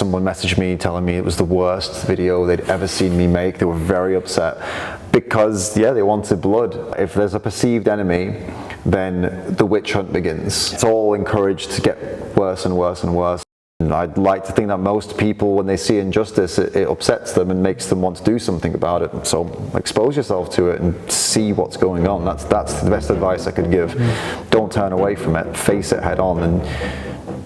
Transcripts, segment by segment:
someone messaged me telling me it was the worst video they'd ever seen me make. They were very upset because, yeah, they wanted blood. If there's a perceived enemy, then the witch hunt begins. It's all encouraged to get worse and worse and worse. And I'd like to think that most people, when they see injustice, it upsets them and makes them want to do something about it. So expose yourself to it and see what's going on. That's the best advice I could give. Don't turn away from it. Face it head on, and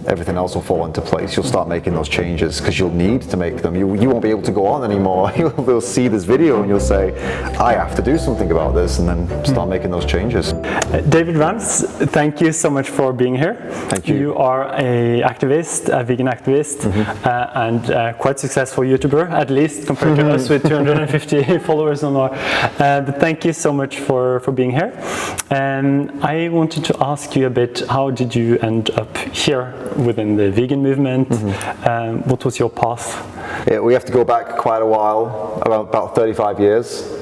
everything else will fall into place. You'll start making those changes because you'll need to make them. You won't be able to go on anymore. You'll see this video and you'll say, I have to do something about this, and then start making those changes. David Rams, thank you so much for being here. Thank you. You are a activist, a vegan activist, and quite successful YouTuber, at least compared to us with 250 followers on our. But thank you so much for being here. And I wanted to ask you a bit, how did you end up here within the vegan movement? What was your path? Yeah, we have to go back quite a while, about 35 years.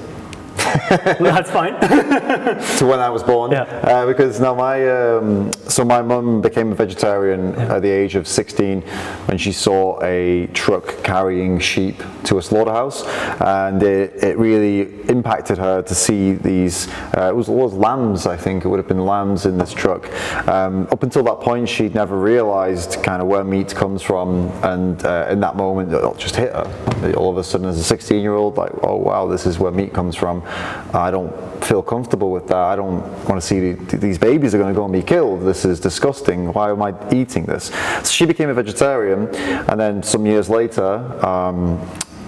That's fine. To when I was born, yeah. Because now my mum became a vegetarian at the age of 16 when she saw a truck carrying sheep to a slaughterhouse, and it really impacted her to see these. It was lambs, I think it would have been lambs in this truck. Up until that point, she'd never realised kind of where meat comes from, and in that moment, it just hit her. All of a sudden, as a 16-year-old, like, oh wow, this is where meat comes from. I don't feel comfortable with that. I don't want to see these babies are going to go and be killed. This is disgusting. Why am I eating this? So she became a vegetarian, and then some years later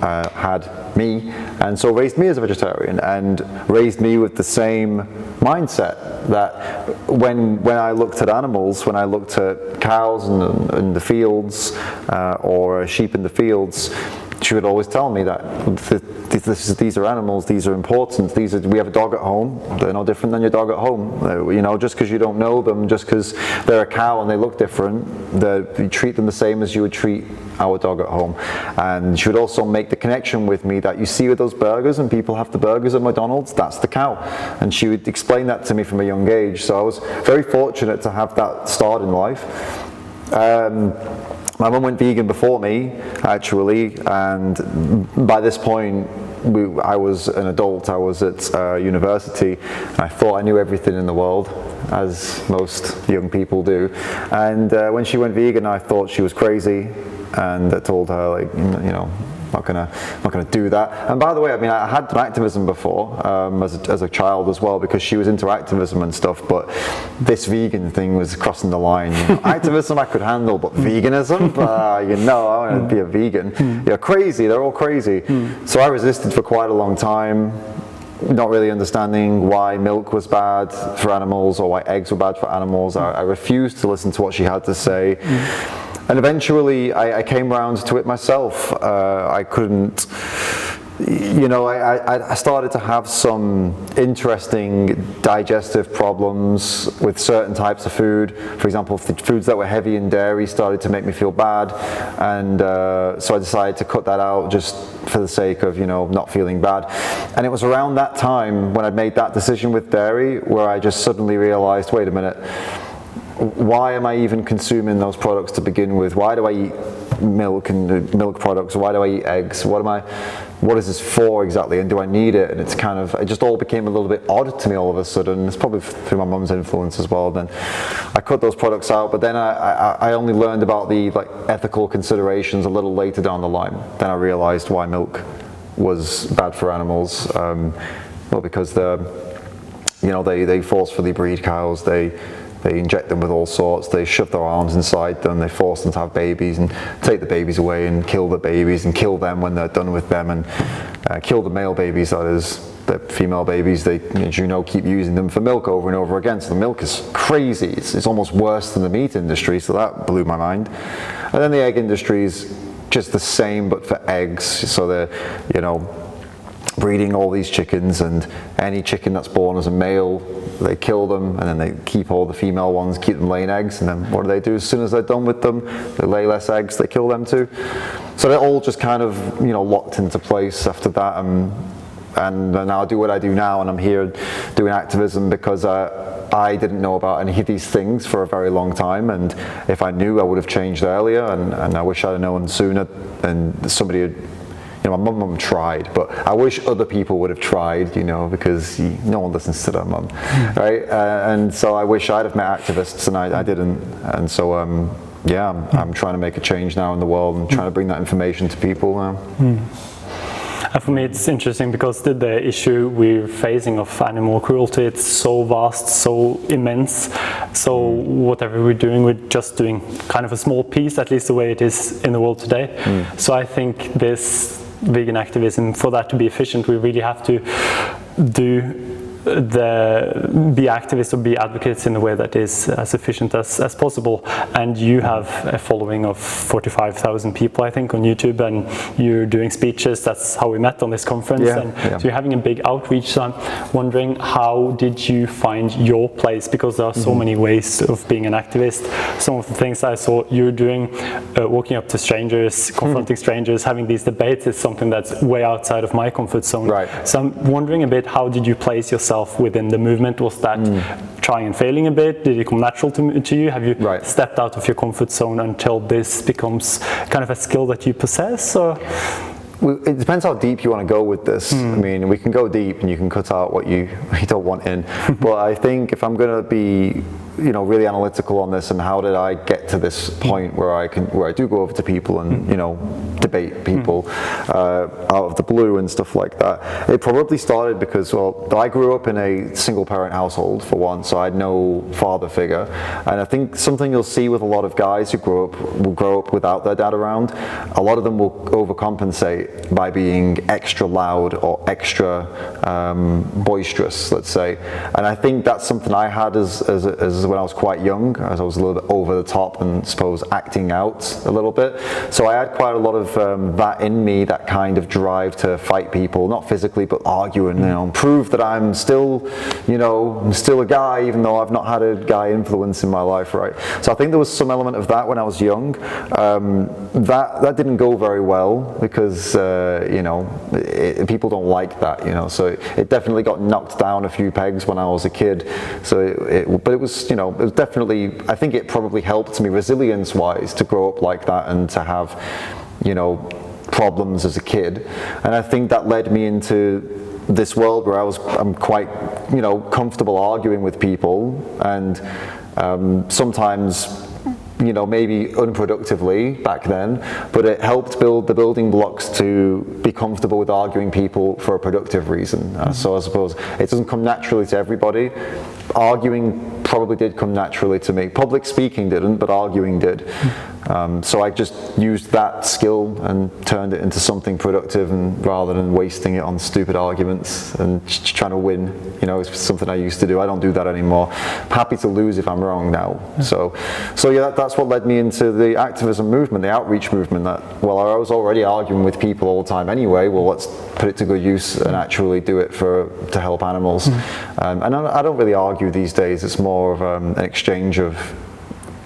had me, and so raised me as a vegetarian, and raised me with the same mindset that when I looked at animals, when I looked at cows in the fields or sheep in the fields, she would always tell me that these are animals, these are important, we have a dog at home, they're no different than your dog at home. You know, just because you don't know them, just because they're a cow and they look different, you treat them the same as you would treat our dog at home. And she would also make the connection with me that you see with those burgers, and people have the burgers at McDonald's, that's the cow. And she would explain that to me from a young age. So I was very fortunate to have that start in life. My mum went vegan before me, actually, and by this point, I was an adult. I was at university, and I thought I knew everything in the world, as most young people do. And when she went vegan, I thought she was crazy, and I told her, like, you know, not gonna do that. And by the way, I mean, I had done activism before as a child as well, because she was into activism and stuff. But this vegan thing was crossing the line. You know, activism I could handle, but veganism, you know, I want to be a vegan. You're crazy. They're all crazy. So I resisted for quite a long time, not really understanding why milk was bad for animals or why eggs were bad for animals. I refused to listen to what she had to say. And eventually I came around to it myself. I couldn't, you know, I started to have some interesting digestive problems with certain types of food. For example, the foods that were heavy in dairy started to make me feel bad. And so I decided to cut that out just for the sake of, you know, not feeling bad. And it was around that time when I made that decision with dairy where I just suddenly realized, wait a minute, why am I even consuming those products to begin with? Why do I eat milk and milk products? Why do I eat eggs? What is this for exactly? And do I need it? And it just all became a little bit odd to me all of a sudden. It's probably through my mum's influence as well. Then I cut those products out, but then I only learned about the ethical considerations a little later down the line. Then I realized why milk was bad for animals. Well, because they forcefully breed cows. They inject them with all sorts, they shove their arms inside them, they force them to have babies and take the babies away and kill the babies and kill them when they're done with them, and kill the male babies, that is. The female babies, they, as you know, keep using them for milk over and over again. So the milk is crazy. It's almost worse than the meat industry, so that blew my mind. And then the egg industry is just the same, but for eggs. So they're, you know, breeding all these chickens, and any chicken that's born as a male, they kill them, and then they keep all the female ones, keep them laying eggs, and then what do? As soon as they're done with them, they lay less eggs, they kill them too. So they're all just kind of, you know, locked into place after that. and now I do what I do now, and I'm here doing activism because I didn't know about any of these things for a very long time, and if I knew, I would have changed earlier, and I wish I'd have known sooner, and somebody had, my mum tried, but I wish other people would have tried, because no one listens to their mum, right? And so I wish I'd have met activists, and I didn't, and so I'm trying to make a change now in the world and trying to bring that information to people now. And for me, it's interesting because the issue we're facing of animal cruelty, it's so vast, so immense. So whatever we're just doing kind of a small piece, at least the way it is in the world today. So I think this vegan activism, for that to be efficient, we really have to be activists or be advocates in a way that is as efficient as possible. And you have a following of 45,000 people, I think, on YouTube, and you're doing speeches. That's how we met on this conference. So you're having a big outreach. So I'm wondering, how did you find your place? Because there are so many ways of being an activist. Some of the things I saw you're doing, walking up to strangers, confronting strangers, having these debates, is something that's way outside of my comfort zone. So I'm wondering a bit, how did you place yourself within the movement? Was that trying and failing a bit? Did it come natural to you? Have you stepped out of your comfort zone until this becomes kind of a skill that you possess? Or? Well, it depends how deep you want to go with this. I mean, we can go deep and you can cut out what you don't want in. But I think if I'm going to be really analytical on this, and how did I get to this point where I do go over to people and debate people out of the blue and stuff like that. It probably started because, I grew up in a single parent household for one, so I had no father figure, and I think something you'll see with a lot of guys who will grow up without their dad around. A lot of them will overcompensate by being extra loud or extra boisterous, let's say, and I think that's something I had as when I was quite young, as I was a little bit over the top and suppose acting out a little bit. So I had quite a lot of that in me, that kind of drive to fight people, not physically but argue and prove that I'm still, I'm still a guy, even though I've not had a guy influence in my life, right? So I think there was some element of that when I was young. That didn't go very well because people don't like that, so it definitely got knocked down a few pegs when I was a kid. So but it was, it was definitely, I think it probably helped me resilience-wise to grow up like that and to have, problems as a kid. And I think that led me into this world where I'm quite, comfortable arguing with people, and sometimes, maybe unproductively back then, but it helped build the building blocks to be comfortable with arguing people for a productive reason. So I suppose it doesn't come naturally to everybody. Arguing probably did come naturally to me. Public speaking didn't, but arguing did. So I just used that skill and turned it into something productive, and rather than wasting it on stupid arguments and trying to win, it's something I used to do. I don't do that anymore. I'm happy to lose if I'm wrong now. So yeah, that's what led me into the activism movement, the outreach movement. That, I was already arguing with people all the time anyway. Well, let's put it to good use and actually do it to help animals. And I don't really argue these days. It's more of an exchange of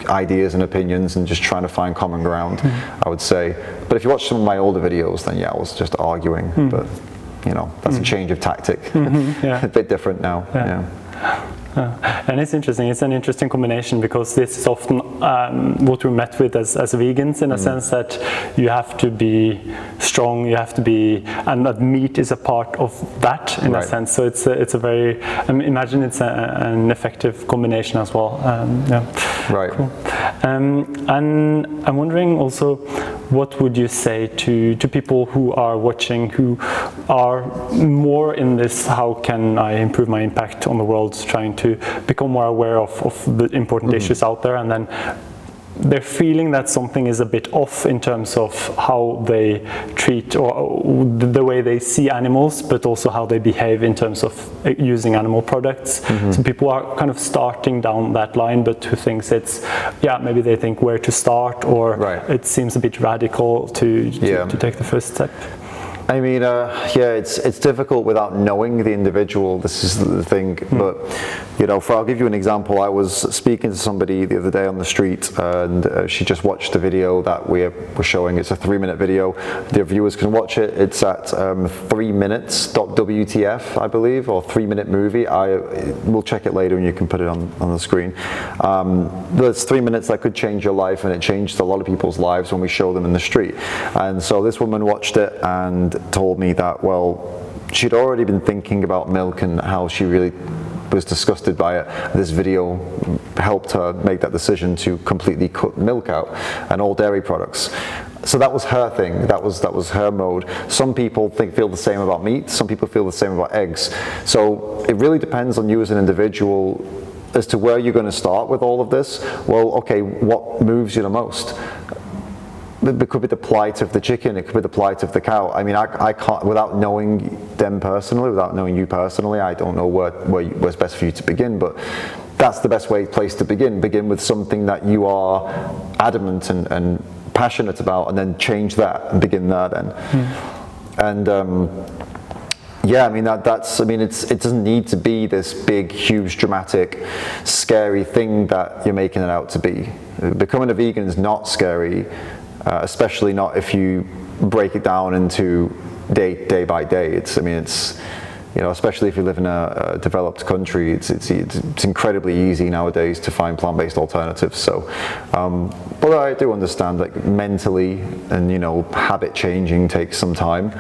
ideas and opinions and just trying to find common ground, I would say. But if you watch some of my older videos, then I was just arguing. But that's a change of tactic. A bit different now. And it's interesting. It's an interesting combination, because this is often what we're met with as vegans, in a sense that you have to be strong, you have to be, and that meat is a part of that in a sense. So it's a very, imagine it's an effective combination as well. Cool. And I'm wondering also, what would you say to people who are watching, who are more in this, how can I improve my impact on the world, trying to become more aware of the important issues out there, and then they're feeling that something is a bit off in terms of how they treat or the way they see animals, but also how they behave in terms of using animal products. So people are kind of starting down that line, but who thinks it's, maybe they think where to start, or it seems a bit radical to take the first step. I mean, it's difficult without knowing the individual. This is the thing, but You know, I'll give you an example. I was speaking to somebody the other day on the street, and she just watched the video that we're showing. It's a 3-minute video. The viewers can watch it. It's at 3minutes.wtf, I believe, or 3-minute movie. We'll check it later, and you can put it on the screen. There's 3 minutes that could change your life, and it changed a lot of people's lives when we show them in the street. And so this woman watched it and told me that, well, she'd already been thinking about milk and how she really was disgusted by it. This video helped her make that decision to completely cut milk out and all dairy products. So that was her thing. That was her mode. Some people feel the same about meat. Some people feel the same about eggs. So it really depends on you as an individual as to where you're going to start with all of this. Well, okay, what moves you the most? It could be the plight of the chicken, it could be the plight of the cow. I mean, I can't, without knowing them personally, without knowing you personally, I don't know where's best for you to begin, but that's the best place to begin. Begin with something that you are adamant and passionate about, and then change that and begin there then. And yeah, I mean, it doesn't need to be this big, huge, dramatic, scary thing that you're making it out to be. Becoming a vegan is not scary. Especially not if you break it down into day by day. You know, especially if you live in a developed country, it's incredibly easy nowadays to find plant-based alternatives. So, but I do understand, like, mentally and, you know, habit changing takes some time.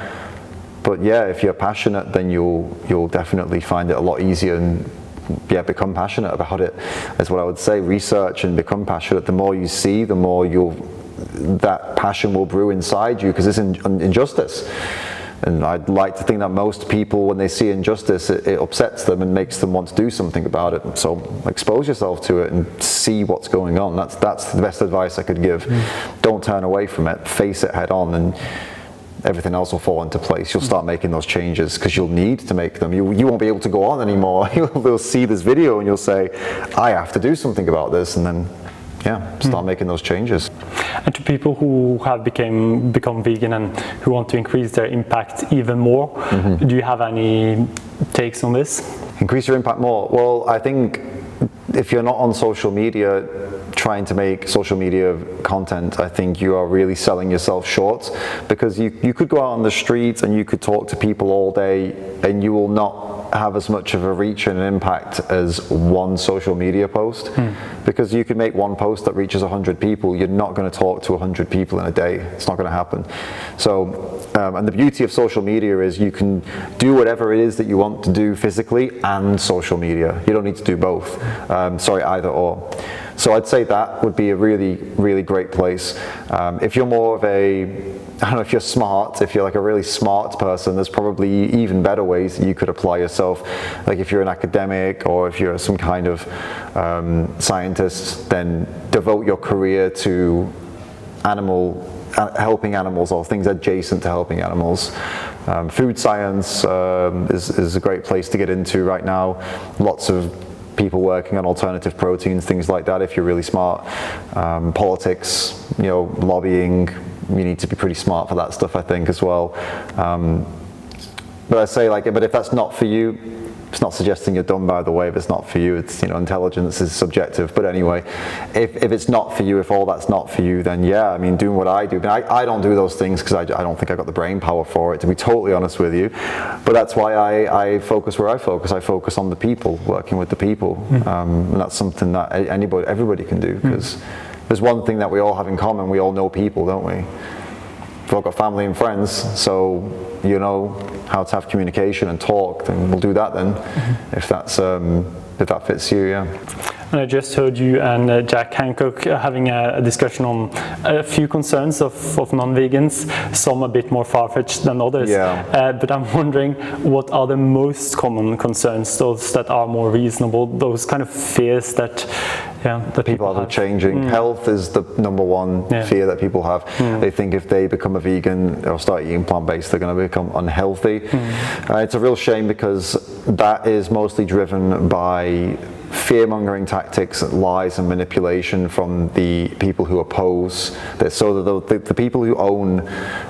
But yeah, if you're passionate, then you'll definitely find it a lot easier, and yeah, become passionate about it. That's what I would say. Research and become passionate. The more you see, the more that passion will brew inside you, because it's injustice. And I'd like to think that most people, when they see injustice, it upsets them and makes them want to do something about it. So expose yourself to it and see what's going on. That's the best advice I could give. Don't turn away from it. Face it head on, and everything else will fall into place. You'll start making those changes because you'll need to make them. You won't be able to go on anymore. You'll see this video and you'll say, I have to do something about this, and then start making those changes. And to people who have become vegan and who want to increase their impact even more, do you have any takes on this? Increase your impact more? Well, I think if you're not on social media trying to make social media content, I think you are really selling yourself short, because you could go out on the streets and you could talk to people all day and you will not have as much of a reach and an impact as one social media post, because you can make one post that reaches 100 people. You're not going to talk to 100 people in a day. It's not going to happen. So and the beauty of social media is you can do whatever it is that you want to do physically and social media. You don't need to do both. Either or. So I'd say that would be a really, really great place. If you're more of I don't know, if you're smart, if you're like a really smart person, there's probably even better ways that you could apply yourself. Like if you're an academic or if you're some kind of scientist, then devote your career to helping animals or things adjacent to helping animals. Food science is a great place to get into right now. Lots of people working on alternative proteins, things like that, if you're really smart. Politics, you know, lobbying, you need to be pretty smart for that stuff, I think, as well. But I say, but if that's not for you, it's not suggesting you're dumb, by the way. If it's not for you, it's, you know, intelligence is subjective. But anyway, if it's not for you, if all that's not for you, then yeah, I mean, doing what I do. I don't do those things because I don't think I got the brain power for it, to be totally honest with you. But that's why I focus where I focus. I focus on the people, working with the people. And that's something that everybody can do, because there's one thing that we all have in common. We all know people, don't we? We've all got family and friends, so you know how to have communication and talk, then we'll do that then, if that fits you, yeah. And I just heard you and Jack Hancock having a discussion on a few concerns of non-vegans, some a bit more far-fetched than others. Yeah. But I'm wondering, what are the most common concerns, those that are more reasonable, those kind of fears that people are changing. Health is the number one fear that people have. They think if they become a vegan or start eating plant-based, they're going to become unhealthy. It's a real shame, because that is mostly driven by fear-mongering tactics, lies and manipulation from the people who oppose this. So the people who own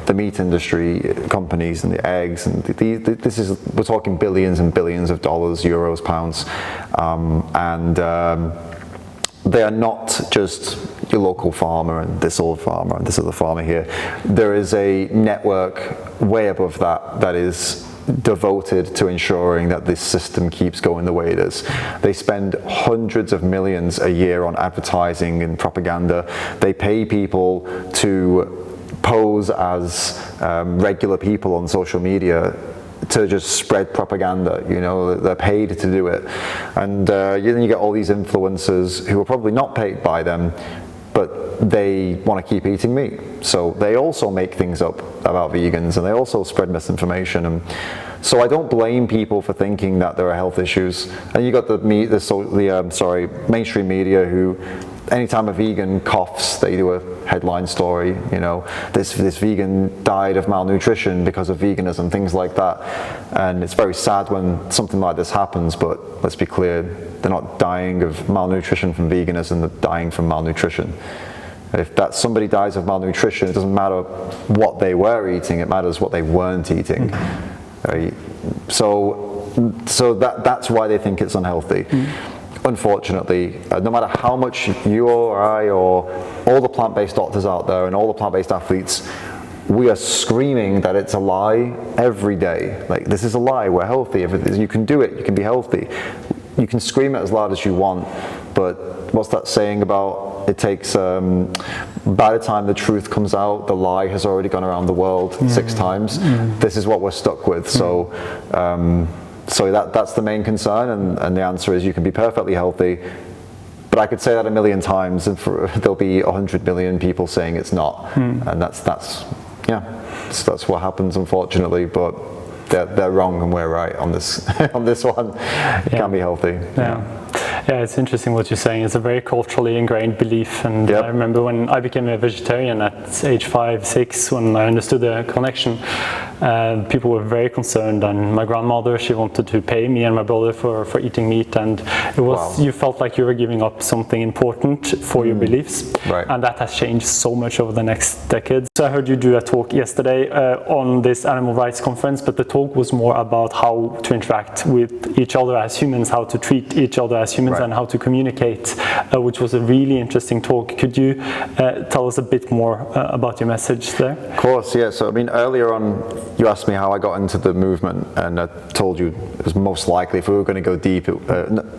the meat industry companies and the eggs, and we're talking billions and billions of dollars, euros, pounds, they are not just your local farmer and this old farmer and this other farmer here. There is a network way above that is devoted to ensuring that this system keeps going the way it is. They spend hundreds of millions a year on advertising and propaganda. They pay people to pose as regular people on social media to just spread propaganda. You know, they're paid to do it. And then you get all these influencers who are probably not paid by them, but they want to keep eating meat. So they also make things up about vegans, and they also spread misinformation. And so I don't blame people for thinking that there are health issues. And you got the mainstream media who, anytime a vegan coughs, they do a headline story. You know, this vegan died of malnutrition because of veganism, things like that. And it's very sad when something like this happens. But let's be clear, they're not dying of malnutrition from veganism, they're dying from malnutrition. If that somebody dies of malnutrition, it doesn't matter what they were eating, it matters what they weren't eating. Right? So that's why they think it's unhealthy. Unfortunately, no matter how much you or I or all the plant-based doctors out there and all the plant-based athletes, we are screaming that it's a lie every day. Like, this is a lie, we're healthy, you can do it, you can be healthy. You can scream it as loud as you want, but what's that saying about it takes, by the time the truth comes out, the lie has already gone around the world 6 times. This is what we're stuck with. So that's the main concern, and the answer is you can be perfectly healthy, but I could say that 1,000,000 times and there'll be 100 million people saying it's not. And that's what happens, unfortunately, but they're wrong and we're right on this on this one. It can be healthy. Yeah, it's interesting what you're saying. It's a very culturally ingrained belief, and I remember when I became a vegetarian at age 5, 6, when I understood the connection, people were very concerned, and my grandmother, she wanted to pay me and my brother for eating meat, and it was you felt like you were giving up something important for your beliefs, and that has changed so much over the next decades. So I heard you do a talk yesterday on this animal rights conference, but the talk was more about how to interact with each other as humans, how to treat each other as humans, and how to communicate, which was a really interesting talk. Could you tell us a bit more about your message there? Of course, yeah. So I mean, earlier on you asked me how I got into the movement, and I told you it was most likely, if we were going to go deep,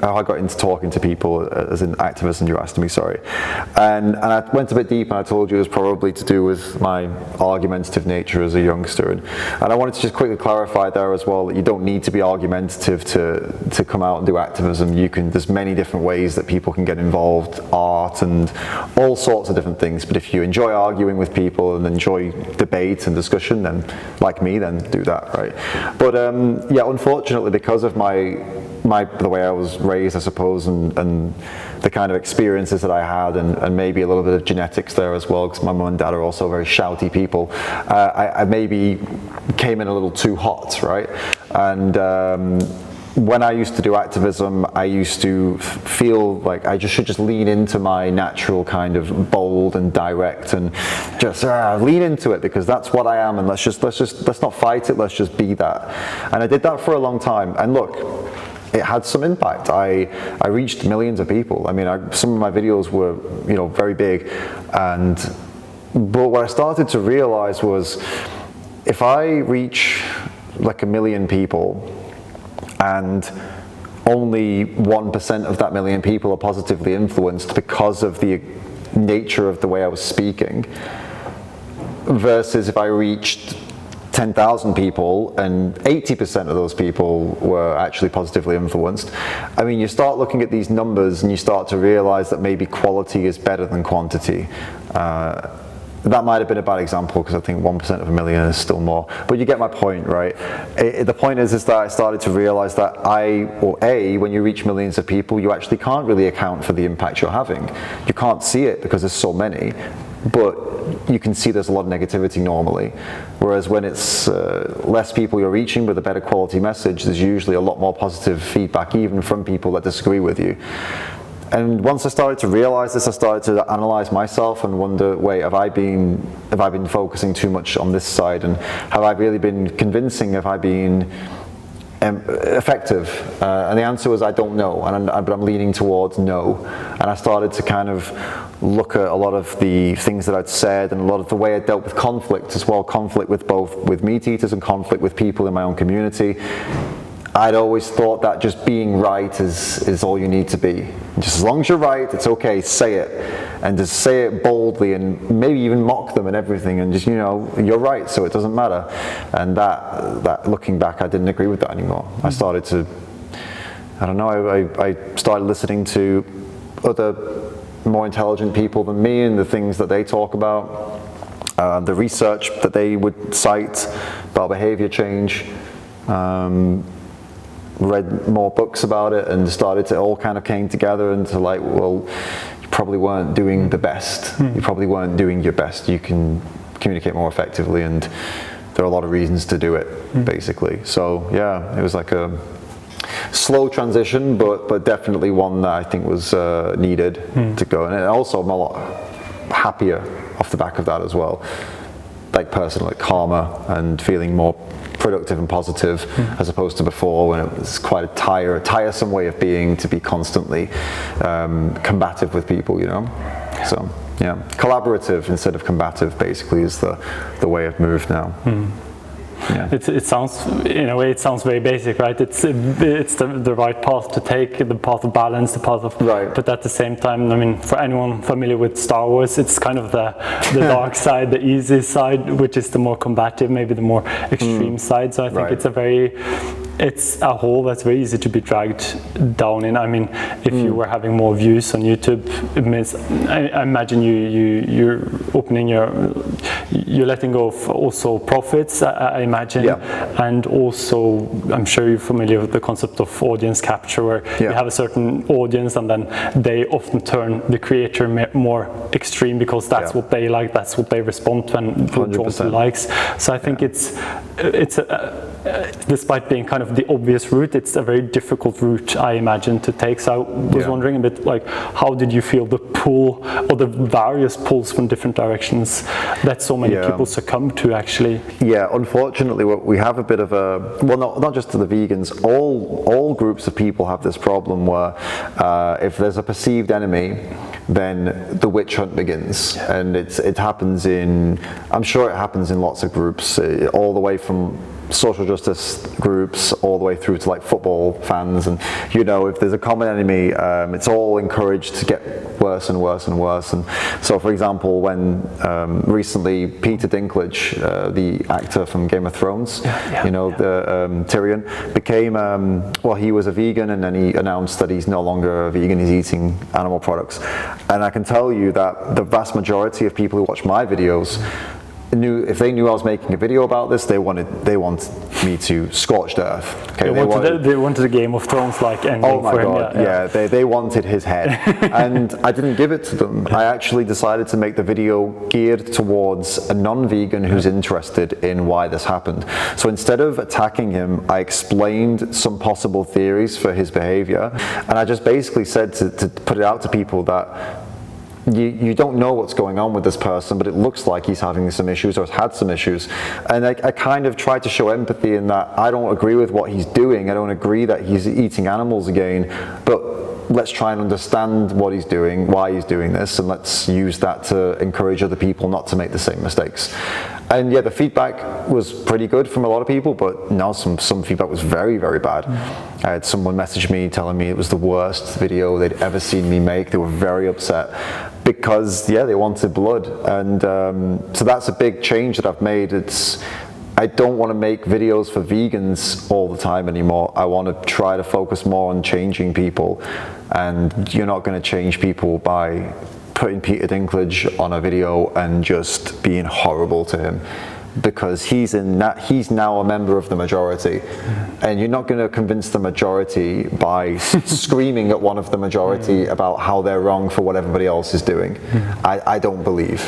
how I got into talking to people as an activist, and you asked me, sorry. And I went a bit deep, and I told you it was probably to do with my argumentative nature as a youngster. And I wanted to just quickly clarify there as well that you don't need to be argumentative to come out and do activism. There's many different ways that people can get involved, art and all sorts of different things. But if you enjoy arguing with people and enjoy debate and discussion, then like me, then do that, right? But yeah, unfortunately, because of the way I was raised, I suppose, and the kind of experiences that I had, and maybe a little bit of genetics there as well, because my mum and dad are also very shouty people, I maybe came in a little too hot, right? And when I used to do activism, I used to feel like I should just lean into my natural kind of bold and direct, and just lean into it, because that's what I am, and let's not fight it, let's just be that. And I did that for a long time, and look, it had some impact. I reached millions of people. I mean, some of my videos were, you know, very big, but what I started to realize was, if I reach like 1 million people, and only 1% of that 1 million people are positively influenced because of the nature of the way I was speaking, versus if I reached 10,000 people and 80% of those people were actually positively influenced. I mean, you start looking at these numbers and you start to realize that maybe quality is better than quantity. That might have been a bad example, because I think 1% of 1 million is still more, but you get my point, right? The point is that I started to realize that when you reach millions of people, you actually can't really account for the impact you're having. You can't see it because there's so many, but you can see there's a lot of negativity normally. Whereas when it's less people you're reaching with a better quality message, there's usually a lot more positive feedback, even from people that disagree with you. And once I started to realize this, I started to analyze myself and wonder, wait, have I been focusing too much on this side, and have I really been convincing? Have I been effective? And the answer was, I don't know, but I'm leaning towards no. And I started to kind of look at a lot of the things that I'd said, and a lot of the way I dealt with conflict as well, conflict with both with meat eaters and conflict with people in my own community. I'd always thought that just being right is all you need to be. Just as long as you're right, it's okay, say it. And just say it boldly, and maybe even mock them and everything, and just, you're right, so it doesn't matter. And that looking back, I didn't agree with that anymore. I started to, I started listening to other more intelligent people than me and the things that they talk about, the research that they would cite about behavior change. Read more books about it, and started to all kind of came together into like, well, you probably weren't doing the best. You probably weren't doing your best. You can communicate more effectively, and there are a lot of reasons to do it, basically. So yeah, it was like a slow transition, but definitely one that I think was needed to go. And also I'm a lot happier off the back of that as well, like personally, calmer and feeling more productive and positive, as opposed to before, when it was quite a tiresome way of being, to be constantly combative with people, So yeah, collaborative instead of combative basically is the way I've moved now. Yeah. It sounds, in a way, it sounds very basic, right? It's the right path to take, the path of balance, the path of right. But at the same time, I mean, for anyone familiar with Star Wars, it's kind of the dark side, the easy side, which is the more combative, maybe the more extreme side. So I think it's a hole that's very easy to be dragged down in. I mean, if you were having more views on YouTube, it means, I imagine you're opening you're letting go of also profits, I imagine, and also I'm sure you're familiar with the concept of audience capture, where you have a certain audience and then they often turn the creator more extreme because that's what they like, that's what they respond to and drawn to likes. So I think it's despite being kind of the obvious route, it's a very difficult route, I imagine, to take. So I was wondering a bit, like, how did you feel the pull, or the various pulls from different directions that so many people succumb to, actually? Yeah, unfortunately, we have a bit of a, well, not just to the vegans, all groups of people have this problem where if there's a perceived enemy, then the witch hunt begins. And it happens I'm sure it happens in lots of groups, all the way from social justice groups all the way through to like football fans, and if there's a common enemy, it's all encouraged to get worse and worse and worse. And so, for example, when recently Peter Dinklage, the actor from Game of Thrones, the Tyrion, became he was a vegan, and then he announced that he's no longer a vegan, he's eating animal products. And I can tell you that the vast majority of people who watch my videos if they knew I was making a video about this, they wanted me to scorched earth. Okay, they wanted a Game of Thrones like ending for him. Yeah, they wanted his head, and I didn't give it to them. I actually decided to make the video geared towards a non-vegan who's interested in why this happened. So instead of attacking him, I explained some possible theories for his behavior, and I just basically said to put it out to people that you don't know what's going on with this person, but it looks like he's having some issues or has had some issues. And I kind of tried to show empathy in that I don't agree with what he's doing. I don't agree that he's eating animals again, but let's try and understand what he's doing, why he's doing this, and let's use that to encourage other people not to make the same mistakes. And yeah, the feedback was pretty good from a lot of people, but now some feedback was very, very bad. I had someone message me telling me it was the worst video they'd ever seen me make. They were very upset because they wanted blood. And so that's a big change that I've made. I don't want to make videos for vegans all the time anymore. I want to try to focus more on changing people, and you're not going to change people by putting Peter Dinklage on a video and just being horrible to him, because he's now a member of the majority, and you're not going to convince the majority by screaming at one of the majority about how they're wrong for what everybody else is doing. I don't believe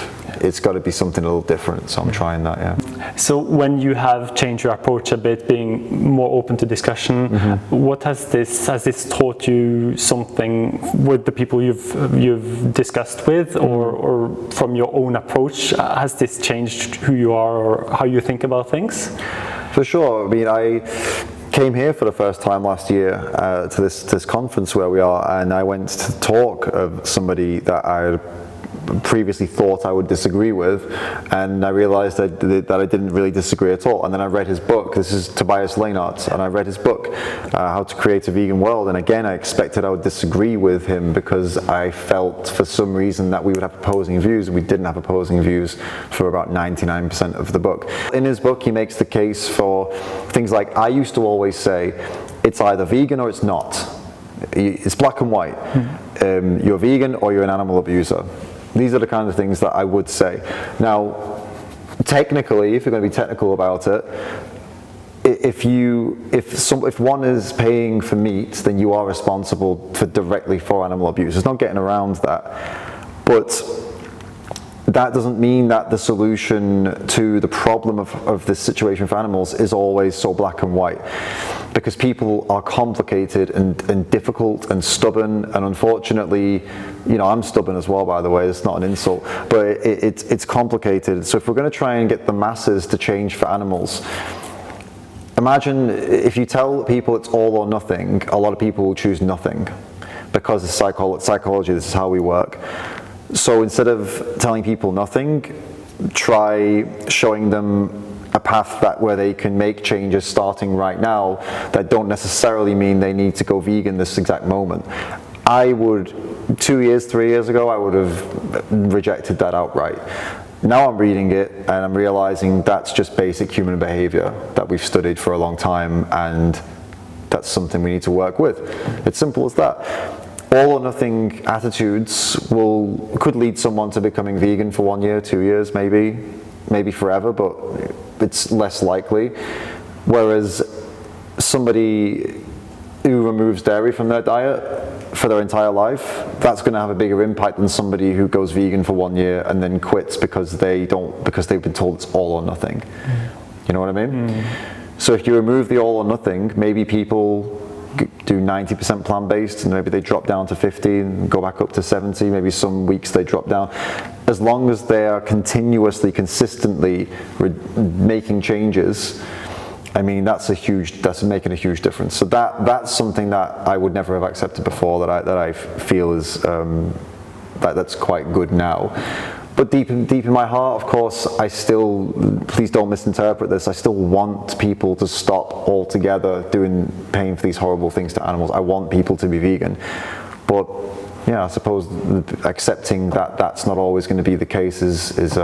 it's got to be something a little different. So I'm trying that, yeah. So when you have changed your approach a bit, being more open to discussion, what has this taught you something with the people you've discussed with, or from your own approach? Has this changed who you are or how you think about things? For sure. I mean, I came here for the first time last year to this conference where we are, and I went to talk of somebody that I previously thought I would disagree with, and I realized that I didn't really disagree at all. And then I read his book. This is Tobias Leinart, and I read his book, How to Create a Vegan World. And again, I expected I would disagree with him because I felt for some reason that we would have opposing views, and we didn't have opposing views for about 99% of the book. In his book, he makes the case for things like, I used to always say, it's either vegan or it's not. It's black and white. You're vegan or you're an animal abuser. These are the kind of things that I would say. Now, technically, if you're going to be technical about it, if one is paying for meat, then you are responsible directly for animal abuse. There's no getting around that. But that doesn't mean that the solution to the problem of this situation for animals is always so black and white, because people are complicated and difficult and stubborn, and unfortunately, you know, I'm stubborn as well, by the way, it's not an insult, but it's complicated. So if we're going to try and get the masses to change for animals, imagine if you tell people it's all or nothing, a lot of people will choose nothing, because it's psychology, this is how we work. So instead of telling people nothing, try showing them a path where they can make changes starting right now that don't necessarily mean they need to go vegan this exact moment. I would, 2 years, 3 years ago, I would have rejected that outright. Now I'm reading it and I'm realizing that's just basic human behavior that we've studied for a long time, and that's something we need to work with. It's simple as that. All or nothing attitudes could lead someone to becoming vegan for 1 year, 2 years, maybe forever, but it's less likely. Whereas somebody who removes dairy from their diet for their entire life, that's going to have a bigger impact than somebody who goes vegan for 1 year and then quits because they've been told it's all or nothing. You know what I mean? So if you remove the all or nothing, maybe people do 90% plant-based, and maybe they drop down to 50 and go back up to 70, maybe some weeks they drop down. As long as they are continuously, consistently making changes, I mean, that's making a huge difference. So that's something that I would never have accepted before, that I feel is that's quite good now. But deep in my heart, of course, I still, please don't misinterpret this, I still want people to stop altogether paying for these horrible things to animals. I want people to be vegan. But yeah, I suppose accepting that that's not always going to be the case is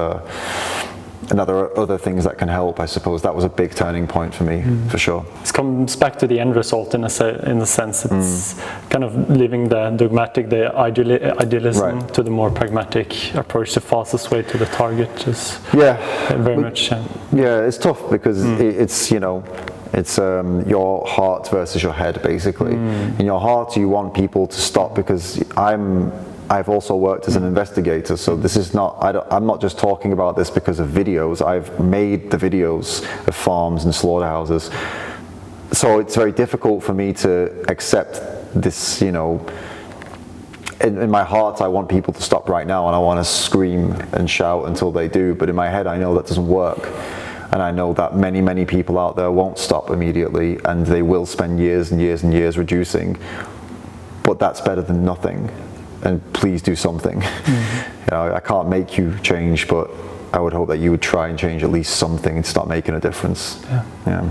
other things that can help. I suppose that was a big turning point for me, for sure. It comes back to the end result in a sense. It's kind of leaving the dogmatic, the idealism, right, to the more pragmatic approach. The fastest way to the target is very much. Yeah, it's tough because it's, you know, it's your heart versus your head, basically. In your heart, you want people to stop, because I've also worked as an investigator, so this is not, I'm not just talking about this because of videos. I've made the videos of farms and slaughterhouses. So it's very difficult for me to accept this, you know, in my heart I want people to stop right now, and I want to scream and shout until they do, but in my head I know that doesn't work. And I know that many people out there won't stop immediately, and they will spend years and years and years reducing, but that's better than nothing. And please do something. You know, I can't make you change, but I would hope that you would try and change at least something and start making a difference. Yeah.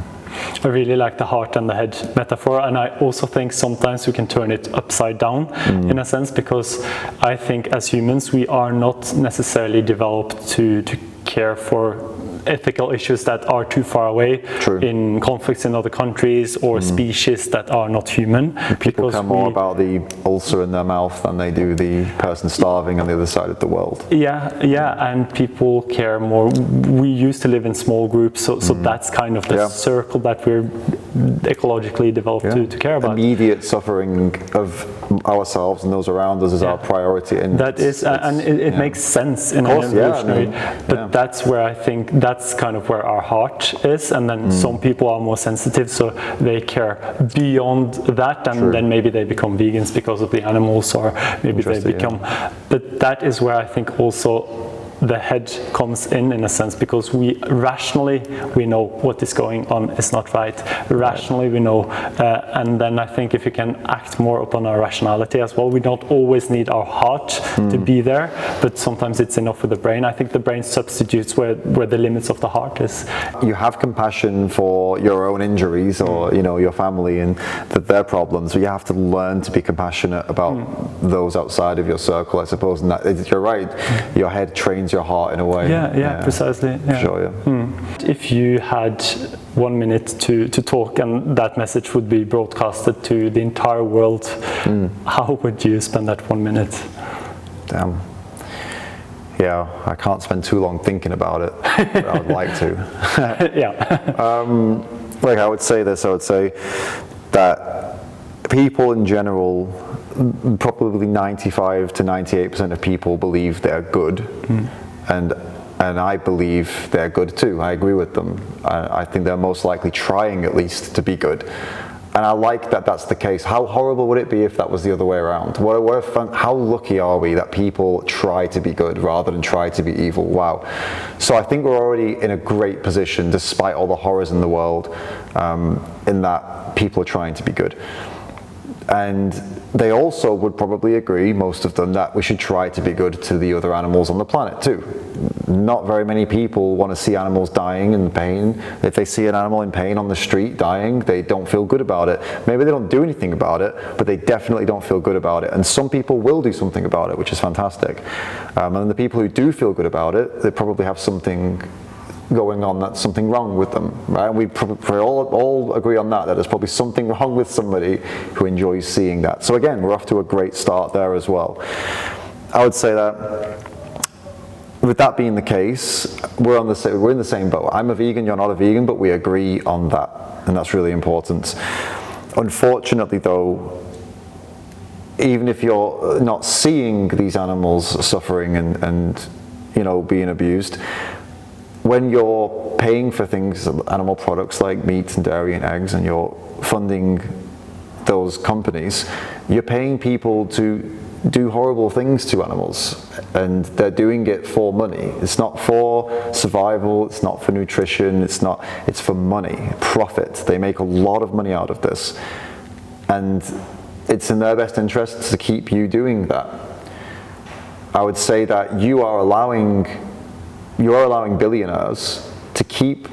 I really like the heart and the head metaphor, and I also think sometimes we can turn it upside down in a sense, because I think as humans we are not necessarily developed to care for ethical issues that are too far away, True. in conflicts in other countries, or species that are not human. People care more about the ulcer in their mouth than they do the person starving on the other side of the world. Yeah, and people care more. We used to live in small groups, so that's kind of the circle that we're ecologically developed to care about. Immediate suffering of ourselves and those around us is our priority. And that is, and it makes sense in an evolutionary. But that's where I think that's kind of where our heart is, and then some people are more sensitive, so they care beyond that, and then maybe they become vegans because of the animals, or maybe they become. But that is where I think also the head comes in a sense, because we rationally we know what is going on is not right. Rationally we know, and then I think if we can act more upon our rationality as well, we don't always need our heart to be there, but sometimes it's enough with the brain. I think the brain substitutes where the limits of the heart is. You have compassion for your own injuries, or your family and their problems, but you have to learn to be compassionate about those outside of your circle, I suppose. And that, you're right, your head trains your heart in a way. Yeah, precisely. Yeah. Sure, If you had 1 minute to talk, and that message would be broadcasted to the entire world, how would you spend that 1 minute? Damn. Yeah, I can't spend too long thinking about it, but I would like to. Like I would say this, I would say that people in general, probably 95 to 98% of people believe they're good, and I believe they're good too. I agree with them. I think they're most likely trying at least to be good, and I like that that's the case. How horrible would it be if that was the other way around? How lucky are we that people try to be good rather than try to be evil? Wow. So I think we're already in a great position, despite all the horrors in the world, in that people are trying to be good. And they also would probably agree, most of them, that we should try to be good to the other animals on the planet too. Not very many people want to see animals dying in pain. If they see an animal in pain on the street dying, they don't feel good about it. Maybe they don't do anything about it, but they definitely don't feel good about it. And some people will do something about it, which is fantastic. And the people who do feel good about it, they probably have something going on, that's something wrong with them, right? And we probably all agree on that there's probably something wrong with somebody who enjoys seeing that. So again, we're off to a great start there as well. I would say that with that being the case, we're in the same boat. I'm a vegan, you're not a vegan, but we agree on that, and that's really important. Unfortunately though, even if you're not seeing these animals suffering and being abused, when you're paying for things, animal products like meat and dairy and eggs, and you're funding those companies, you're paying people to do horrible things to animals, and they're doing it for money. It's not for survival, it's not for nutrition, it's for money, profit. They make a lot of money out of this, and it's in their best interest to keep you doing that. I would say that you are allowing billionaires to keep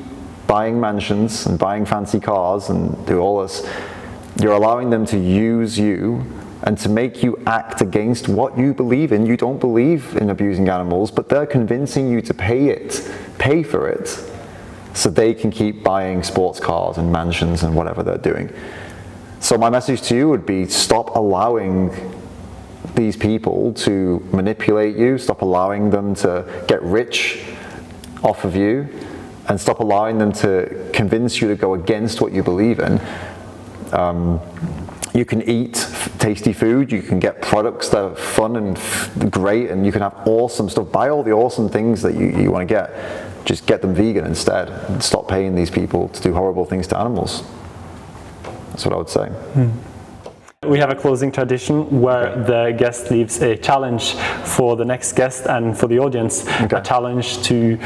buying mansions and buying fancy cars and do all this. You're allowing them to use you and to make you act against what you believe in. You don't believe in abusing animals, but they're convincing you to pay for it, so they can keep buying sports cars and mansions and whatever they're doing. So my message to you would be, stop allowing these people to manipulate you, stop allowing them to get rich off of you, and stop allowing them to convince you to go against what you believe in. You can eat tasty food, you can get products that are fun and great, and you can have awesome stuff. Buy all the awesome things that you want to get. Just get them vegan instead, and stop paying these people to do horrible things to animals. That's what I would say. We have a closing tradition where the guest leaves a challenge for the next guest and for the audience. A challenge to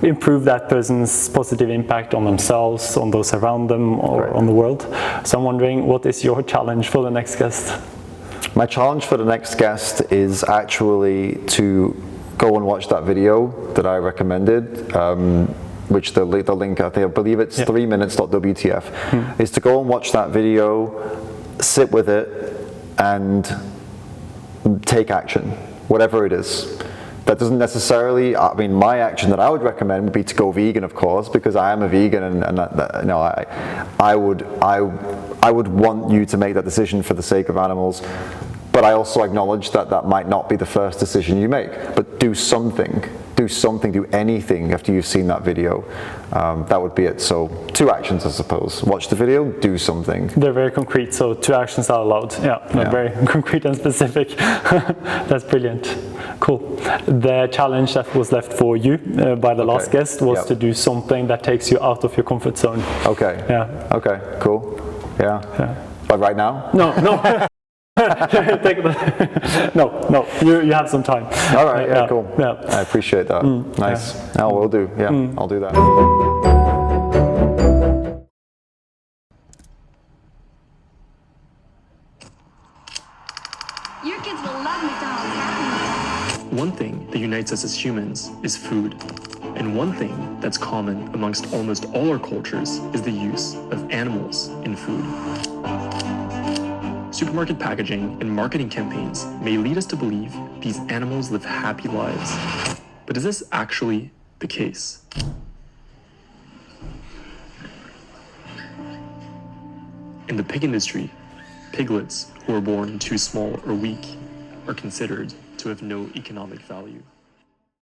improve that person's positive impact on themselves, on those around them, or on the world. So I'm wondering, what is your challenge for the next guest? My challenge for the next guest is actually to go and watch that video that I recommended, which the link, I believe it's 3minutes.wtf, is to go and watch that video, sit with it, and take action, whatever it is. That doesn't necessarily, I mean, my action that I would recommend would be to go vegan, of course, because I am a vegan, and you know, I would want you to make that decision for the sake of animals. But I also acknowledge that that might not be the first decision you make. But do something, do anything after you've seen that video. That would be it. So 2 actions, I suppose. Watch the video, do something. They're very concrete, so 2 actions are allowed. Yeah, very concrete and specific. That's brilliant. Cool. The challenge that was left for you by the last guest was to do something that takes you out of your comfort zone. Okay. Yeah. Okay, cool. Yeah. But right now? No. No, you have some time. All right, yeah, cool. Yeah. I appreciate that. Nice. Yeah. Will do. Yeah, I'll do that. Your kids will love McDonald's. One thing that unites us as humans is food. And one thing that's common amongst almost all our cultures is the use of animals in food. Supermarket packaging and marketing campaigns may lead us to believe these animals live happy lives. But is this actually the case? In the pig industry, piglets who are born too small or weak are considered to have no economic value.